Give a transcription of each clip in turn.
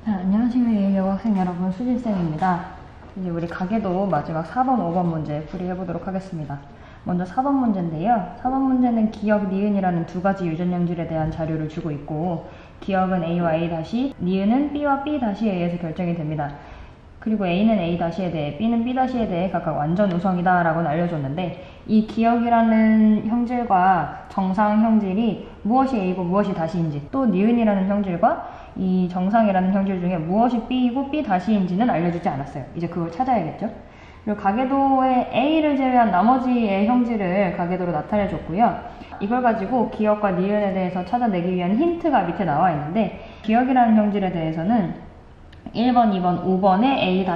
안녕하세요 여학생 여러분, 수진쌤입니다. 이제 우리 가계도 마지막 4번, 5번 문제 풀이해보도록 하겠습니다. 먼저 4번 문제인데요. 4번 문제는 기역, 니은이라는 두 가지 유전형질에 대한 자료를 주고 있고, 기역은 A와 A-, 니은은 B와 B-에 의해서 결정이 됩니다. 그리고 A는 A-에 대해, B는 B-에 대해 각각 완전 우성이다 라고는 알려줬는데, 이 기역이라는 형질과 정상 형질이 무엇이 A고 무엇이 다시인지, 또 니은이라는 형질과 이 정상이라는 형질 중에 무엇이 B이고 B-인지는 알려주지 않았어요. 이제 그걸 찾아야겠죠. 그리고 가계도에 A를 제외한 나머지의 형질을 가계도로 나타내줬고요. 이걸 가지고 기역과 니은에 대해서 찾아내기 위한 힌트가 밑에 나와 있는데, 기역이라는 형질에 대해서는 1번, 2번, 5번에 A-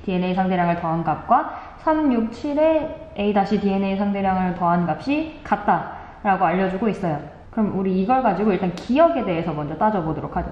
DNA 상대량을 더한 값과 3, 6, 7에 A- DNA 상대량을 더한 값이 같다 라고 알려주고 있어요. 그럼 우리 이걸 가지고 일단 기역에 대해서 먼저 따져보도록 하죠.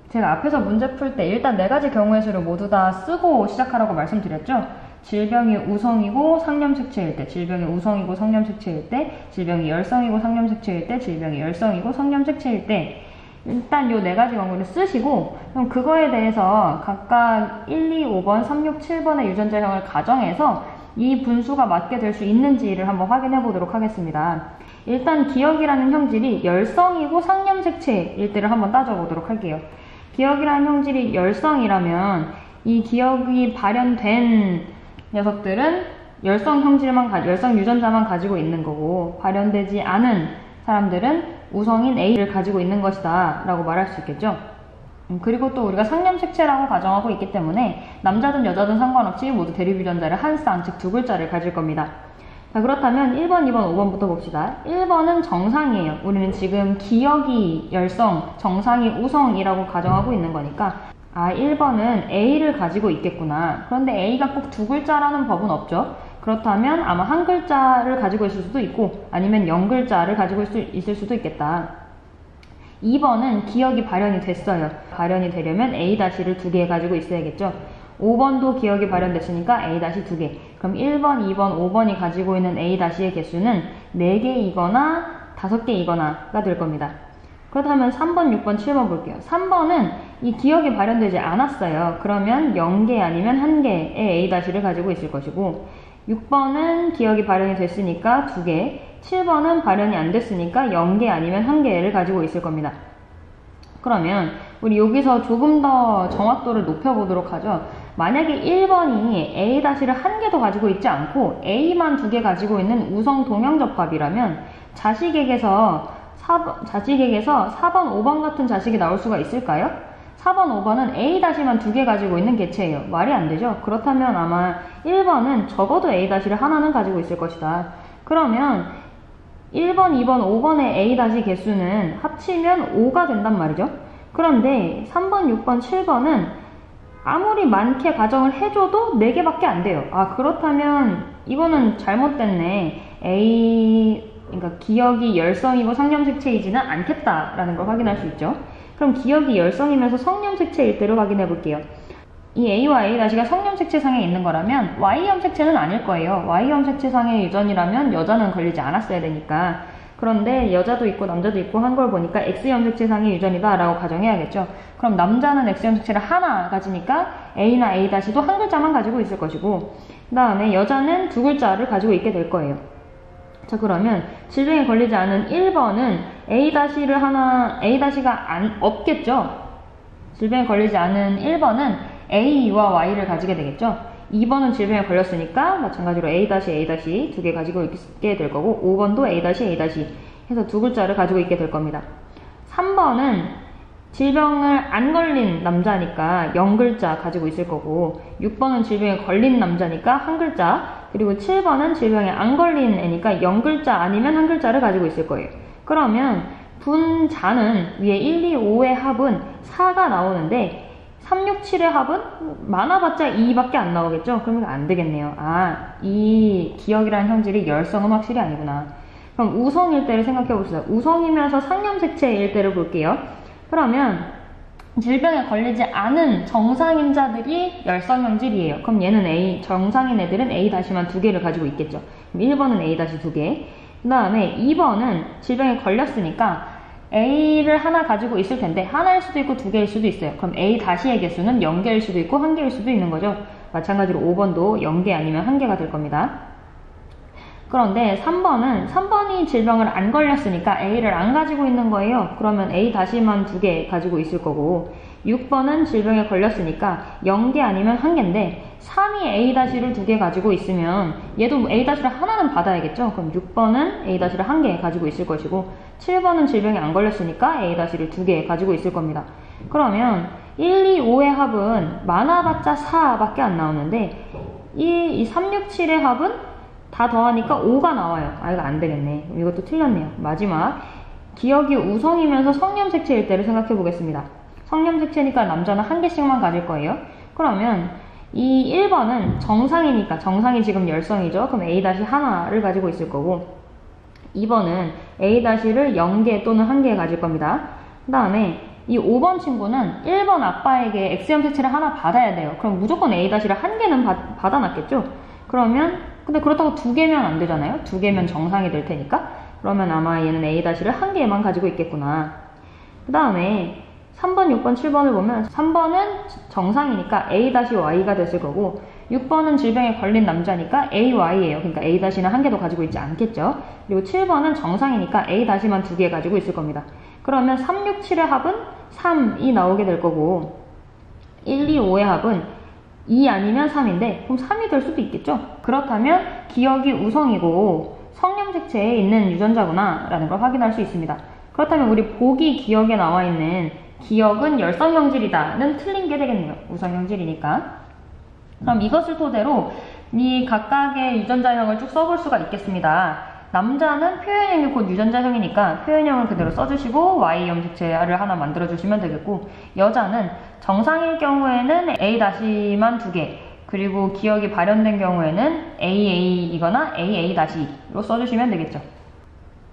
제가 앞에서 문제 풀 때 일단 4가지 경우의 수를 모두 다 쓰고 시작하라고 말씀드렸죠. 질병이 우성이고 상념색체일 때, 질병이 우성이고 성념색체일 때, 질병이 열성이고 상념색체일 때, 질병이 열성이고 성념색체일 때, 일단 요 4가지 경우를 쓰시고, 그럼 그거에 대해서 각각 1, 2, 5번, 3, 6, 7번의 유전자형을 가정해서 이 분수가 맞게 될 수 있는지를 한번 확인해 보도록 하겠습니다. 일단 기역이라는 형질이 열성이고 상념색체일 때를 한번 따져보도록 할게요. 기역이라는 형질이 열성이라면 이 기역이 발현된 녀석들은 열성 유전자만 가지고 있는 거고, 발현되지 않은 사람들은 우성인 A를 가지고 있는 것이다 라고 말할 수 있겠죠. 그리고 또 우리가 상념색체라고 가정하고 있기 때문에 남자든 여자든 상관없이 모두 대립 유전자를 한 쌍, 즉 2글자를 가질 겁니다. 자, 그렇다면 1번, 2번, 5번부터 봅시다. 1번은 정상이에요. 우리는 지금 기역이 열성, 정상이 우성이라고 가정하고 있는 거니까 1번은 A를 가지고 있겠구나. 그런데 A가 꼭 2글자라는 법은 없죠. 그렇다면 아마 한 글자를 가지고 있을 수도 있고, 아니면 0글자를 가지고 있을 수도 있겠다. 2번은 기역이 발현이 됐어요. 발현이 되려면 A-를 2개 가지고 있어야겠죠. 5번도 기역이 발현됐으니까 A-2개. 그럼 1번, 2번, 5번이 가지고 있는 A-의 개수는 4개이거나 5개이거나가 될 겁니다. 그렇다면 3번, 6번, 7번 볼게요. 3번은 이 기역이 발현되지 않았어요. 그러면 0개 아니면 1개의 A-를 가지고 있을 것이고, 6번은 기역이 발현이 됐으니까 2개, 7번은 발현이 안 됐으니까 0개 아니면 1개를 가지고 있을 겁니다. 그러면 우리 여기서 조금 더 정확도를 높여보도록 하죠. 만약에 1번이 A-를 1개도 가지고 있지 않고 A만 2개 가지고 있는 우성 동형접합이라면 자식에게서 4번, 5번 같은 자식이 나올 수가 있을까요? 4번, 5번은 A-만 2개 가지고 있는 개체예요. 말이 안 되죠? 그렇다면 아마 1번은 적어도 A-를 하나는 가지고 있을 것이다. 그러면 1번, 2번, 5번의 A- 개수는 합치면 5가 된단 말이죠. 그런데 3번, 6번, 7번은 아무리 많게 가정을 해줘도 4개밖에 안 돼요. 그렇다면 이거는 잘못됐네. 그러니까 기역이 열성이고 상념색체이지는 않겠다라는 걸 확인할 수 있죠. 그럼 기역이 열성이면서 성념색체일 때로 확인해 볼게요. 이 A와 A-가 성념색체상에 있는 거라면 Y형 색체는 아닐 거예요. Y형 색체상의 유전이라면 여자는 걸리지 않았어야 되니까. 그런데 여자도 있고 남자도 있고 한 걸 보니까 X형 색체상의 유전이다 라고 가정해야겠죠. 그럼 남자는 X형 색체를 하나 가지니까 A나 A-도 한 글자만 가지고 있을 것이고, 그 다음에 여자는 2글자를 가지고 있게 될 거예요. 자, 그러면 질병에 걸리지 않은 1번은 A-가 없겠죠. 질병에 걸리지 않은 1번은 A와 Y를 가지게 되겠죠. 2번은 질병에 걸렸으니까 마찬가지로 A-, 2개 가지고 있게 될 거고, 5번도 A-, 해서 2글자를 가지고 있게 될 겁니다. 3번은 질병을 안 걸린 남자니까 0글자 가지고 있을 거고, 6번은 질병에 걸린 남자니까 1글자, 그리고 7번은 질병에 안 걸린 애니까 0글자 아니면 1글자를 가지고 있을 거예요. 그러면 분자는 위에 1, 2, 5의 합은 4가 나오는데 3, 6, 7의 합은 많아봤자 2밖에 안 나오겠죠? 그러면 안 되겠네요. 이 기역이라는 형질이 열성은 확실히 아니구나. 그럼 우성일 때를 생각해 봅시다. 우성이면서 상념색체일 때를 볼게요. 그러면 질병에 걸리지 않은 정상인자들이 열성형질이에요. 그럼 얘는 정상인 애들은 A-만 2개를 가지고 있겠죠. 그럼 1번은 A-2개. 그 다음에 2번은 질병에 걸렸으니까 A를 하나 가지고 있을 텐데 하나일 수도 있고 두 개일 수도 있어요. 그럼 A 다시의 개수는 0개일 수도 있고 1개일 수도 있는 거죠. 마찬가지로 5번도 0개 아니면 1개가 될 겁니다. 그런데 3번이 질병을 안 걸렸으니까 A를 안 가지고 있는 거예요. 그러면 A 다시만 2개 가지고 있을 거고 6번은 질병에 걸렸으니까 0개 아니면 1개인데 3이 A 다시를 2개 가지고 있으면 얘도 A 다시를 하나는 받아야겠죠. 그럼 6번은 A 다시를 1개 가지고 있을 것이고 7번은 질병에 안 걸렸으니까 A 다시를 2개 가지고 있을 겁니다. 그러면 1, 2, 5의 합은 많아봤자 4밖에 안 나오는데 이 3, 6, 7의 합은 다 더하니까 5가 나와요. 아, 이거 안 되겠네. 이것도 틀렸네요. 마지막 기억이 우성이면서 성염색체일 때를 생각해 보겠습니다. 성염색체니까 남자는 1개씩만 가질 거예요. 그러면 이 1번은 정상이니까 정상이 지금 열성이죠. 그럼 A-1를 가지고 있을 거고 2번은 A-를 0개 또는 1개 가질 겁니다. 그 다음에 이 5번 친구는 1번 아빠에게 X염색체를 하나 받아야 돼요. 그럼 무조건 A-를 1개는 받아놨겠죠? 그러면 근데 그렇다고 2개면 안 되잖아요. 2개면 정상이 될 테니까. 그러면 아마 얘는 A-를 1개만 가지고 있겠구나. 그 다음에 3번, 6번, 7번을 보면 3번은 정상이니까 A-Y가 됐을 거고 6번은 질병에 걸린 남자니까 AY예요. 그러니까 A-는 1개도 가지고 있지 않겠죠. 그리고 7번은 정상이니까 A-만 2개 가지고 있을 겁니다. 그러면 3, 6, 7의 합은 3이 나오게 될 거고 1, 2, 5의 합은 2 아니면 3인데 그럼 3이 될 수도 있겠죠. 그렇다면 기억이 우성이고 성염색체에 있는 유전자구나 라는 걸 확인할 수 있습니다. 그렇다면 우리 보기 기억에 나와 있는 기억은 열성형질이다는 틀린 게 되겠네요. 우성형질이니까. 그럼 이것을 토대로 이 각각의 유전자형을 쭉 써볼 수가 있겠습니다. 남자는 표현형이 곧 유전자형이니까 표현형을 그대로 써주시고 Y염색체를 하나 만들어주시면 되겠고 여자는 정상일 경우에는 A-만 2개 그리고 기억이 발현된 경우에는 AA 이거나 AA-로 써주시면 되겠죠.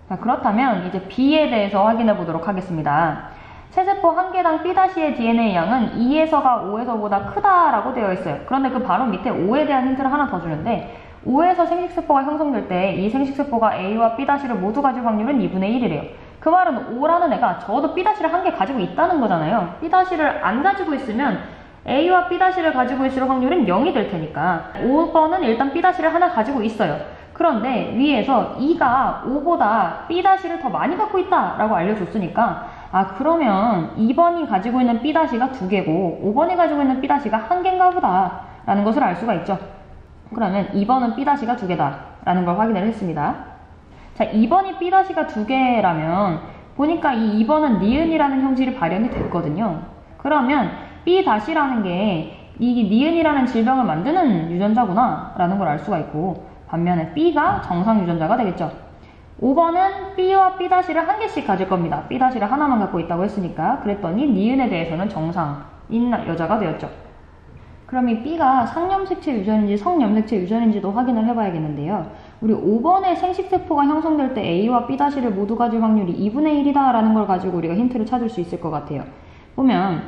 자, 그렇다면 이제 B에 대해서 확인해 보도록 하겠습니다. 세세포 1개당 B의 DNA 양은 2에서가 5에서보다 크다라고 되어 있어요. 그런데 그 바로 밑에 5에 대한 힌트를 하나 더 주는데 5에서 생식세포가 형성될 때 이 생식세포가 A와 B를 모두 가질 확률은 2분의 1이래요. 그 말은 5라는 애가 적어도 B를 1개 가지고 있다는 거잖아요. B를 안 가지고 있으면 A와 B를 가지고 있을 확률은 0이 될 테니까 5번은 일단 B를 하나 가지고 있어요. 그런데 위에서 2가 5보다 B를 더 많이 갖고 있다라고 알려줬으니까 아 그러면 2번이 가지고 있는 B가 2개고 5번이 가지고 있는 B가 1개인가 보다 라는 것을 알 수가 있죠. 그러면 2번은 B가 2개다 라는 걸 확인을 했습니다. 자, 2번이 B가 2개라면 보니까 이 2번은 니은이라는 형질이 발현이 됐거든요. 그러면 B-라는 게 이 니은이라는 질병을 만드는 유전자구나 라는 걸 알 수가 있고 반면에 B가 정상 유전자가 되겠죠. 5번은 B와 B-를 1개씩 가질 겁니다. B-를 하나만 갖고 있다고 했으니까 그랬더니 니은에 대해서는 정상인 여자가 되었죠. 그럼 이 B가 상염색체 유전인지 성염색체 유전인지도 확인을 해봐야겠는데요. 우리 5번에 생식세포가 형성될 때 A와 B-를 모두 가질 확률이 2분의 1이다 라는 걸 가지고 우리가 힌트를 찾을 수 있을 것 같아요. 보면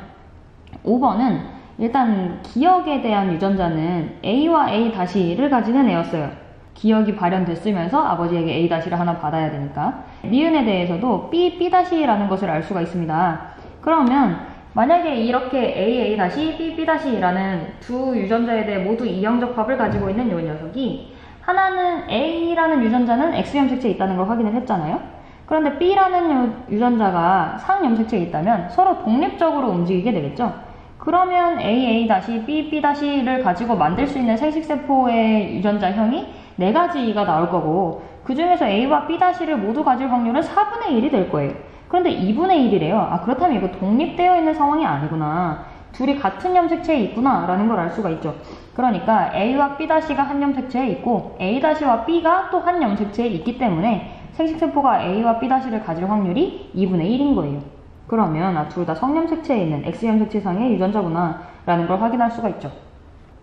5번은 일단 기억에 대한 유전자는 A와 A-를 가지는 애였어요. 기억이 발현됐으면서 아버지에게 A-를 하나 받아야 되니까 니은에 대해서도 B-라는 것을 알 수가 있습니다. 그러면 만약에 이렇게 AA-, B-B'라는 두 유전자에 대해 모두 이형적 합을 가지고 있는 이 녀석이 하나는 A라는 유전자는 X염색체에 있다는 걸 확인을 했잖아요. 그런데 B라는 유전자가 상염색체에 있다면 서로 독립적으로 움직이게 되겠죠. 그러면 AA-, B-를 가지고 만들 수 있는 생식세포의 유전자형이 4가지가 나올 거고 그 중에서 A와 B-를 모두 가질 확률은 4분의 1이 될 거예요. 그런데 2분의 1이래요. 아 그렇다면 이거 독립되어 있는 상황이 아니구나. 둘이 같은 염색체에 있구나 라는 걸 알 수가 있죠. 그러니까 A와 B-가 한 염색체에 있고 A-와 B가 또 한 염색체에 있기 때문에 생식세포가 A와 B-를 가질 확률이 2분의 1인 거예요. 그러면 둘 다 성염색체에 있는 X염색체상의 유전자구나 라는 걸 확인할 수가 있죠.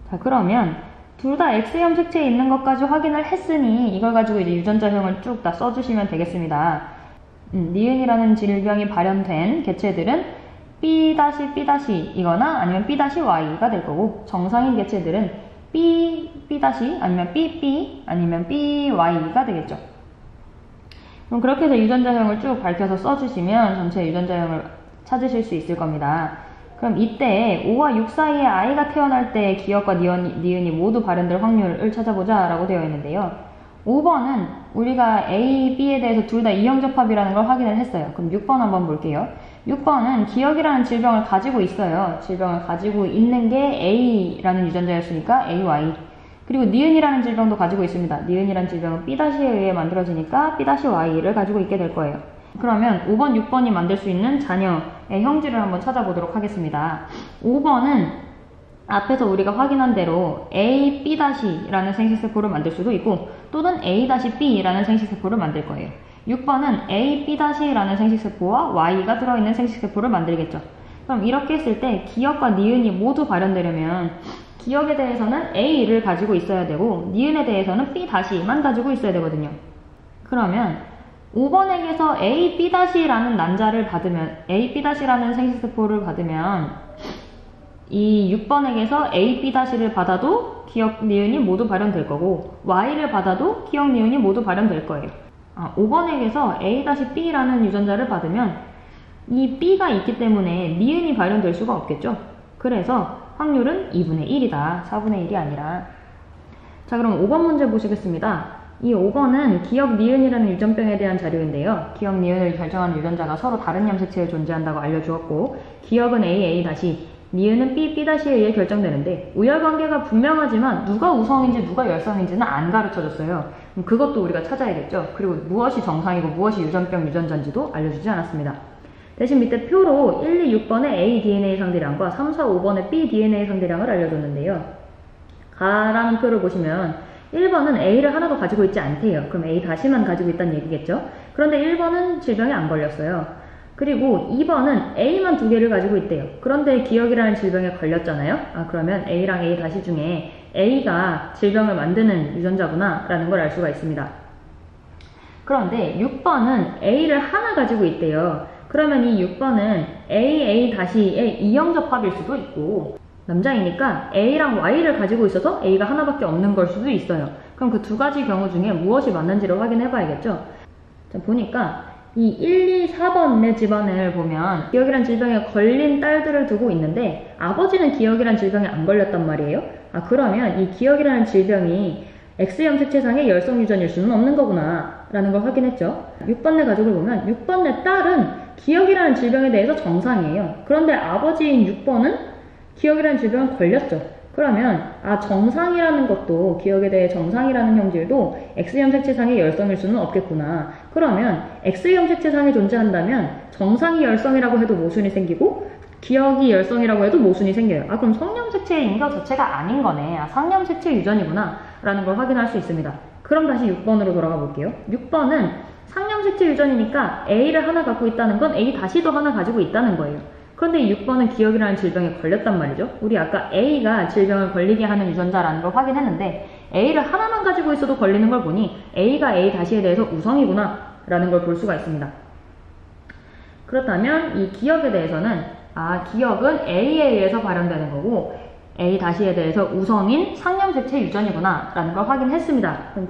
자 그러면 둘 다 X염색체에 있는 것까지 확인을 했으니 이걸 가지고 이제 유전자형을 쭉 다 써주시면 되겠습니다. 니은이라는 질병이 발현된 개체들은 B-, 이거나 아니면 B-Y가 될 거고 정상인 개체들은 B-, 아니면 B-B, 아니면 B-Y가 되겠죠. 그럼 그렇게 해서 유전자형을 쭉 밝혀서 써주시면 전체 유전자형을 찾으실 수 있을 겁니다. 그럼 이때 5와 6 사이에 아이가 태어날 때 기억과 니은이 모두 발현될 확률을 찾아보자 라고 되어 있는데요. 5번은 우리가 A, B에 대해서 둘 다 이형접합이라는 걸 확인을 했어요. 그럼 6번 한번 볼게요. 6번은 기억이라는 질병을 가지고 있어요. 질병을 가지고 있는 게 A라는 유전자였으니까 AY. 그리고 니은이라는 질병도 가지고 있습니다. 니은이라는 질병은 B'에 의해 만들어지니까 B'Y를 가지고 있게 될 거예요. 그러면 5번, 6번이 만들 수 있는 자녀의 형질을 한번 찾아보도록 하겠습니다. 5번은 앞에서 우리가 확인한 대로 A, B'라는 생식세포를 만들 수도 있고 또는 A-B라는 생식세포를 만들 거예요. 6번은 A, B'라는 생식세포와 Y가 들어있는 생식세포를 만들겠죠. 그럼 이렇게 했을 때 기억과 니은이 모두 발현되려면 기억에 대해서는 A를 가지고 있어야 되고 니은에 대해서는 B'만 가지고 있어야 되거든요. 그러면 5번에게서 A, B'라는 난자를 받으면 A, B'라는 생식세포를 받으면 이 6번에게서 A, B'를 받아도 기억, 니은이 모두 발현될 거고 Y를 받아도 기억, 니은이 모두 발현될 거예요. 5번에게서 A-B라는 유전자를 받으면 이 B가 있기 때문에 니은이 발현될 수가 없겠죠. 그래서 확률은 2분의 1이다. 4분의 1이 아니라. 자, 그럼 5번 문제 보시겠습니다. 이 5번은 기억 니은이라는 유전병에 대한 자료인데요. 기억 니은을 결정하는 유전자가 서로 다른 염색체에 존재한다고 알려주었고 기억은 A, 니은은 B, B'에 의해 결정되는데 우열관계가 분명하지만 누가 우성인지 누가 열성인지는 안 가르쳐줬어요. 그것도 우리가 찾아야겠죠. 그리고 무엇이 정상이고 무엇이 유전병 유전자인지도 알려주지 않았습니다. 대신 밑에 표로 1, 2, 6번의 A DNA 상대량과 3, 4, 5번의 B DNA 상대량을 알려줬는데요. 가라는 표를 보시면 1번은 A를 하나도 가지고 있지 않대요. 그럼 A-만 가지고 있다는 얘기겠죠. 그런데 1번은 질병에 안 걸렸어요. 그리고 2번은 A만 2개를 가지고 있대요. 그런데 기억이라는 질병에 걸렸잖아요. 그러면 A랑 A- 중에 A가 질병을 만드는 유전자구나 라는 걸 알 수가 있습니다. 그런데 6번은 A를 하나 가지고 있대요. 그러면 이 6번은 A-의 이형접합일 수도 있고 남자이니까 A랑 Y를 가지고 있어서 A가 하나밖에 없는 걸 수도 있어요. 그럼 그 두 가지 경우 중에 무엇이 맞는지를 확인해 봐야겠죠. 자, 보니까 이 1, 2, 4번의 집안을 보면 기억이란 질병에 걸린 딸들을 두고 있는데 아버지는 기억이란 질병에 안 걸렸단 말이에요. 그러면 이 기억이라는 질병이 X염색체상의 열성 유전일 수는 없는 거구나 라는 걸 확인했죠. 6번의 가족을 보면 6번의 딸은 기억이라는 질병에 대해서 정상이에요. 그런데 아버지인 6번은 기억이라는 질병에 걸렸죠. 그러면 정상이라는 것도 기억에 대해 정상이라는 형질도 X염색체상의 열성일 수는 없겠구나. 그러면 X염색체상에 존재한다면 정상이 열성이라고 해도 모순이 생기고 기억이 열성이라고 해도 모순이 생겨요. 그럼 성염색체인 것 자체가 아닌 거네. 상염색체 유전이구나 라는 걸 확인할 수 있습니다. 그럼 다시 6번으로 돌아가 볼게요. 6번은 상염색체 유전이니까 A를 하나 갖고 있다는 건 A-도 하나 가지고 있다는 거예요. 그런데 이 6번은 기억이라는 질병에 걸렸단 말이죠. 우리 아까 A가 질병을 걸리게 하는 유전자라는 걸 확인했는데 A를 하나만 가지고 있어도 걸리는 걸 보니 A가 A-에 대해서 우성이구나 라는 걸 볼 수가 있습니다. 그렇다면 이 기억에 대해서는 기억은 A에 의해서 발현되는 거고 A-에 대해서 우성인 상염색체 유전이구나 라는 걸 확인했습니다. 그럼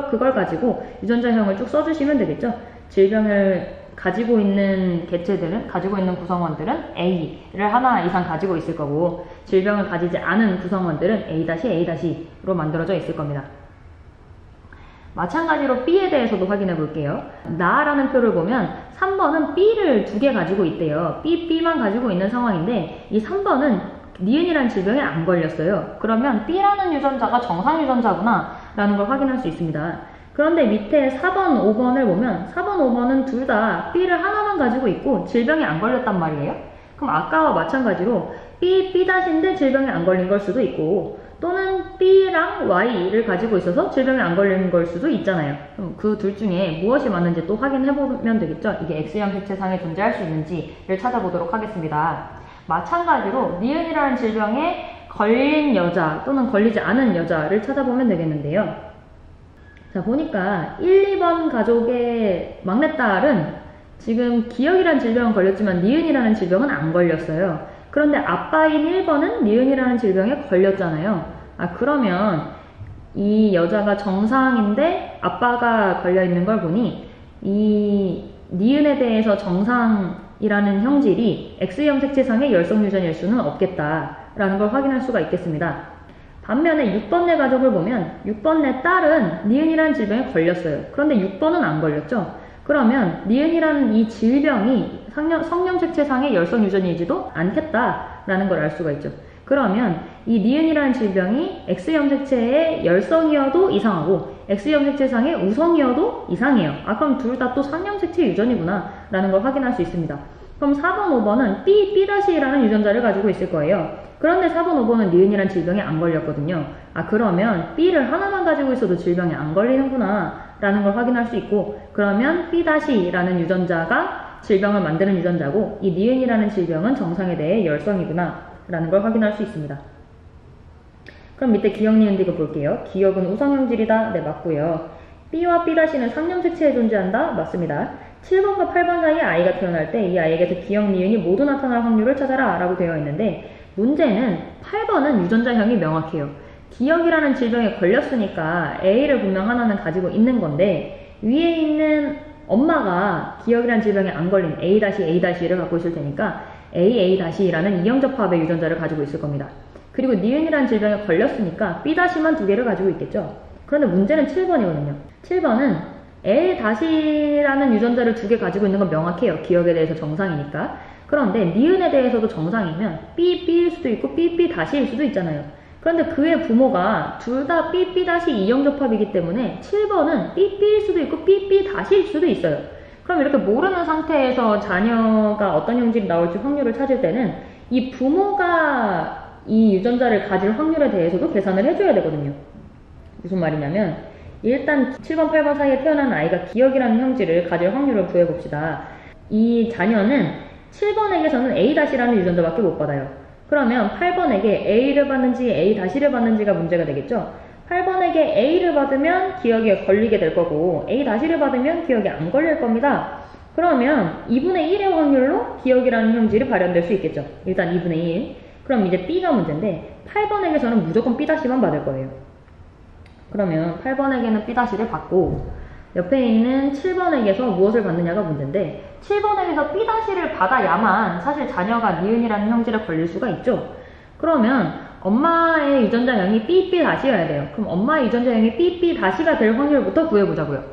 그걸 가지고 유전자형을 쭉 써주시면 되겠죠. 질병을 가지고 있는 개체들은, 가지고 있는 구성원들은 A를 하나 이상 가지고 있을 거고 질병을 가지지 않은 구성원들은 A-로 만들어져 있을 겁니다. 마찬가지로 B에 대해서도 확인해 볼게요. 나라는 표를 보면 3번은 B를 2개 가지고 있대요. B만 가지고 있는 상황인데 이 3번은 니은이라는 질병에 안 걸렸어요. 그러면 B라는 유전자가 정상 유전자구나 라는 걸 확인할 수 있습니다. 그런데 밑에 4번, 5번을 보면 4번, 5번은 둘 다 B를 하나만 가지고 있고 질병에 안 걸렸단 말이에요. 그럼 아까와 마찬가지로 B'인데 질병에 안 걸린 걸 수도 있고 또는 B랑 Y를 가지고 있어서 질병에 안 걸린 걸 수도 있잖아요. 그럼 그 둘 중에 무엇이 맞는지 또 확인해보면 되겠죠. 이게 X염색체상에 존재할 수 있는지를 찾아보도록 하겠습니다. 마찬가지로 니은이라는 질병에 걸린 여자 또는 걸리지 않은 여자를 찾아보면 되겠는데요. 자, 보니까 1, 2번 가족의 막내딸은 지금 기억이라는 질병은 걸렸지만 니은이라는 질병은 안 걸렸어요. 그런데 아빠인 1번은 니은이라는 질병에 걸렸잖아요. 그러면 이 여자가 정상인데 아빠가 걸려있는 걸 보니 이 니은에 대해서 정상이라는 형질이 X형 색채상의 열성 유전일 수는 없겠다라는 걸 확인할 수가 있겠습니다. 반면에 6번 내 가족을 보면 6번 내 딸은 니은이라는 질병에 걸렸어요. 그런데 6번은 안 걸렸죠. 그러면 니은이라는 이 질병이 성형 색채상의 열성 유전이지도 않겠다라는 걸 알 수가 있죠. 그러면 이 니은이라는 질병이 X형 색채의 열성이어도 이상하고 X형 색채상의 우성이어도 이상해요. 그럼 둘 다 또 상형 색채 유전이구나 라는 걸 확인할 수 있습니다. 그럼 4번, 5번은 B'라는 유전자를 가지고 있을 거예요. 그런데 4번, 5번은 니은이라는 질병에 안 걸렸거든요. 그러면 B를 하나만 가지고 있어도 질병에 안 걸리는구나 라는 걸 확인할 수 있고, 그러면 B'라는 유전자가 질병을 만드는 유전자고 이 니은이라는 질병은 정상에 대해 열성이구나 라는 걸 확인할 수 있습니다. 그럼 밑에 기억, 니은, 디귿 볼게요. 기억은 우성형질이다. 네, 맞고요. B와 B'는 상형 색채에 존재한다. 맞습니다. 7번과 8번 사이에 아이가 태어날 때 이 아이에게서 기억, 니은이 모두 나타날 확률을 찾아라 라고 되어 있는데, 문제는 8번은 유전자형이 명확해요. 기억이라는 질병에 걸렸으니까 A를 분명 하나는 가지고 있는 건데, 위에 있는 엄마가 기억이라는 질병에 안 걸린 A-A-를 갖고 있을 테니까 AA-라는 이형접합의 유전자를 가지고 있을 겁니다. 그리고 니은이라는 질병에 걸렸으니까 B-만 두 개를 가지고 있겠죠. 그런데 문제는 7번이거든요. 7번은 A-라는 유전자를 두 개 가지고 있는 건 명확해요. 기억에 대해서 정상이니까. 그런데 니은에 대해서도 정상이면 B일 수도 있고 B-일 수도 있잖아요. 그런데 그의 부모가 둘 다 B 이형접합이기 때문에 7번은 B일 수도 있고 B-일 수도 있어요. 그럼 이렇게 모르는 상태에서 자녀가 어떤 형질이 나올지 확률을 찾을 때는 이 부모가 이 유전자를 가질 확률에 대해서도 계산을 해줘야 되거든요. 무슨 말이냐면 일단 7번, 8번 사이에 태어난 아이가 기억이라는 형질을 가질 확률을 구해봅시다. 이 자녀는 7번에게서는 A-라는 유전자밖에 못 받아요. 그러면 8번에게 A를 받는지 A-를 받는지가 문제가 되겠죠. 8번에게 A를 받으면 기억에 걸리게 될 거고 A-를 받으면 기억에 안 걸릴 겁니다. 그러면 2분의 1의 확률로 기억이라는 형질이 발현될 수 있겠죠. 일단 2분의 1. 그럼 이제 B가 문제인데 8번에게서는 무조건 B-만 받을 거예요. 그러면 8번에게는 B-를 받고 옆에 있는 7번에게서 무엇을 받느냐가 문제인데 7번에게서 B-를 받아야만 사실 자녀가 니은이라는 형질에 걸릴 수가 있죠. 그러면 엄마의 유전자형이 B-여야 돼요. 그럼 엄마의 유전자형이 B-가 될 확률부터 구해보자고요.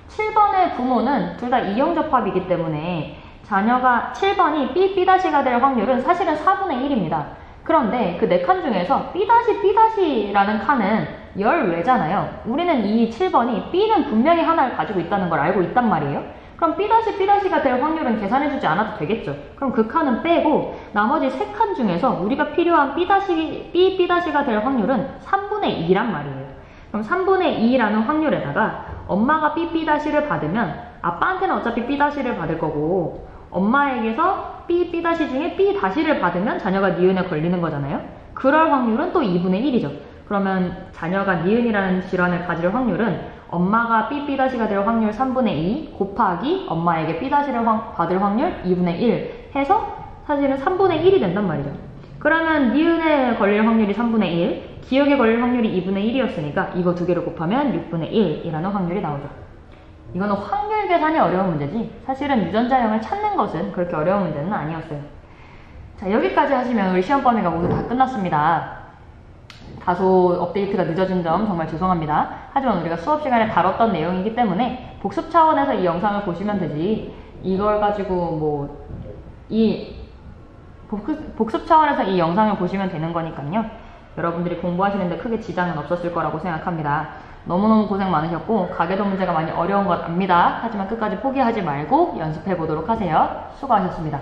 7번의 부모는 둘 다 이형접합이기 때문에 자녀가 7번이 B-가 될 확률은 사실은 4분의 1입니다. 그런데 그 4칸 중에서 B-라는 칸은 열외잖아요. 우리는 이 7번이 B는 분명히 하나를 가지고 있다는 걸 알고 있단 말이에요. 그럼 B-가 될 확률은 계산해주지 않아도 되겠죠. 그럼 그 칸은 빼고 나머지 3칸 중에서 우리가 필요한 B-가 될 확률은 3분의 2란 말이에요. 그럼 3분의 2라는 확률에다가 엄마가 B-를 받으면 아빠한테는 어차피 B-를 받을 거고 엄마에게서 B-중에 B-를 받으면 자녀가 니은에 걸리는 거잖아요. 그럴 확률은 또 2분의 1이죠. 그러면 자녀가 니은이라는 질환을 가질 확률은 엄마가 B-가 될 확률 3분의 2 곱하기 엄마에게 B-를 받을 확률 2분의 1 해서 사실은 3분의 1이 된단 말이죠. 그러면 니은에 걸릴 확률이 3분의 1, 기억에 걸릴 확률이 2분의 1이었으니까 이거 두 개를 곱하면 6분의 1이라는 확률이 나오죠. 이거는 확률 계산이 어려운 문제지 사실은 유전자형을 찾는 것은 그렇게 어려운 문제는 아니었어요. 자, 여기까지 하시면 우리 시험 범위가 모두 다 끝났습니다. 다소 업데이트가 늦어진 점 정말 죄송합니다. 하지만 우리가 수업 시간에 다뤘던 내용이기 때문에 복습 차원에서 이 영상을 보시면 되지 이걸 가지고 복습 차원에서 이 영상을 보시면 되는 거니까요. 여러분들이 공부하시는데 크게 지장은 없었을 거라고 생각합니다. 너무너무 고생 많으셨고 가계도 문제가 많이 어려운 것 압니다. 하지만 끝까지 포기하지 말고 연습해 보도록 하세요. 수고하셨습니다.